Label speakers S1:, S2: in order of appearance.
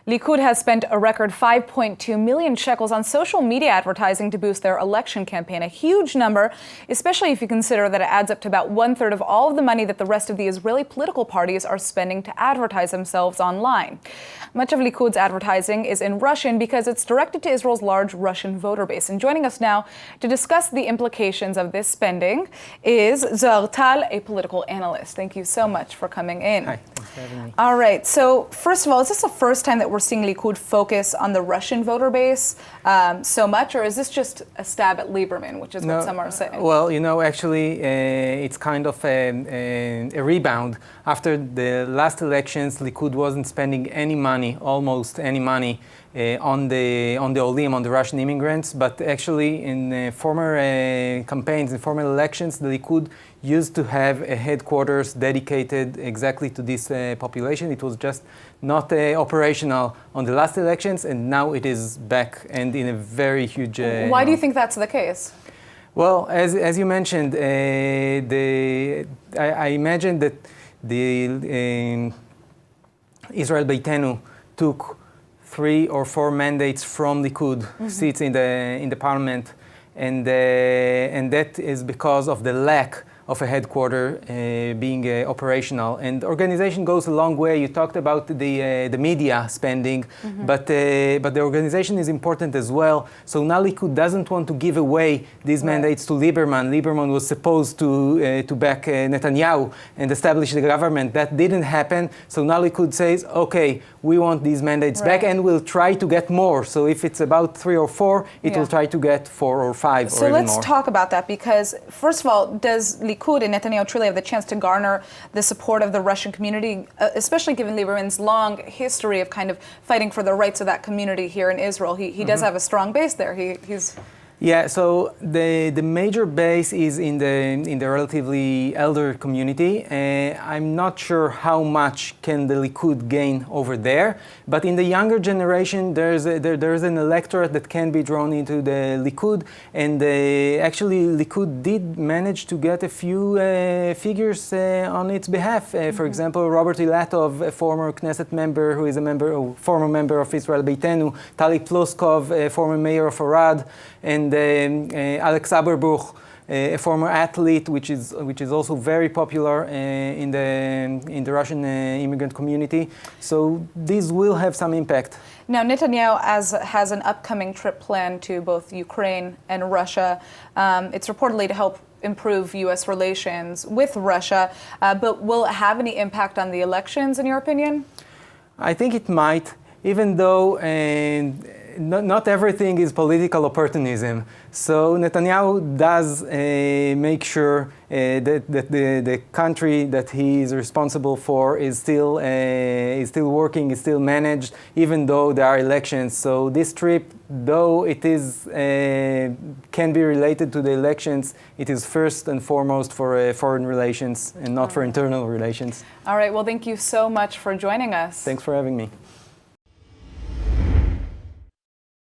S1: Likud has spent a record 5.2 million shekels on social media advertising to boost their election campaign, a huge number, especially if you consider that it adds up to about one-third of all of the money that the rest of the Israeli political parties are spending to advertise themselves online. Much of Likud's advertising is in Russian because it's directed to Israel's large Russian voter base. And joining us now to discuss the implications of this spending is Zohar Tal, a political analyst. Thank you so much for coming in.
S2: Hi, thanks for having me.
S1: All right, so first of all, is this the first time that we're seeing Likud focus on the Russian voter base so much, or is this just a stab at Lieberman, which is what some are saying?
S2: Well, actually, it's kind of a rebound. After the last elections, Likud wasn't spending any money, almost any money, on the Olim, on the Russian immigrants, but actually in former campaigns, in former elections, the Likud used to have a headquarters dedicated exactly to this population. It was just not operational on the last elections, and now it is back and in a very huge...
S1: Why do you think that's the case?
S2: Well, as you mentioned, I imagine that the Israel Beitenu took 3 or 4 mandates from Likud seats in the parliament, and that is because of the lack of a headquarter being operational. And organization goes a long way. You talked about the media spending, but the organization is important as well. So now Likud doesn't want to give away these mandates to Lieberman. Lieberman was supposed to back Netanyahu and establish the government. That didn't happen. So now Likud says, okay, we want these mandates back, and we'll try to get more. So if it's about 3 or 4, it will try to get 4 or 5 or even more.
S1: So let's talk about that, because first of all, does Likud and Netanyahu truly have the chance to garner the support of the Russian community, especially given Lieberman's long history of kind of fighting for the rights of that community here in Israel? He does have a strong base there. He's...
S2: Yeah, so the major base is in the relatively elder community. I'm not sure how much can the Likud gain over there, but in the younger generation, there's an electorate that can be drawn into the Likud, and actually Likud did manage to get a few figures on its behalf. For example, Robert Ilatov, a former Knesset member who is former member of Israel Beitenu, Tali Ploskov, a former mayor of Arad, and Alex Aberbuch, a former athlete, which is also very popular in the Russian immigrant community. So these will have some impact.
S1: Now, Netanyahu has an upcoming trip planned to both Ukraine and Russia. It's reportedly to help improve U.S. relations with Russia, but will it have any impact on the elections, in your opinion?
S2: I think it might, even though not everything is political opportunism. So Netanyahu does make sure that the country that he is responsible for is still working, is still managed, even though there are elections. So this trip, though it is can be related to the elections, it is first and foremost for foreign relations and not for internal relations.
S1: All right. Well, thank you so much for joining us.
S2: Thanks for having me.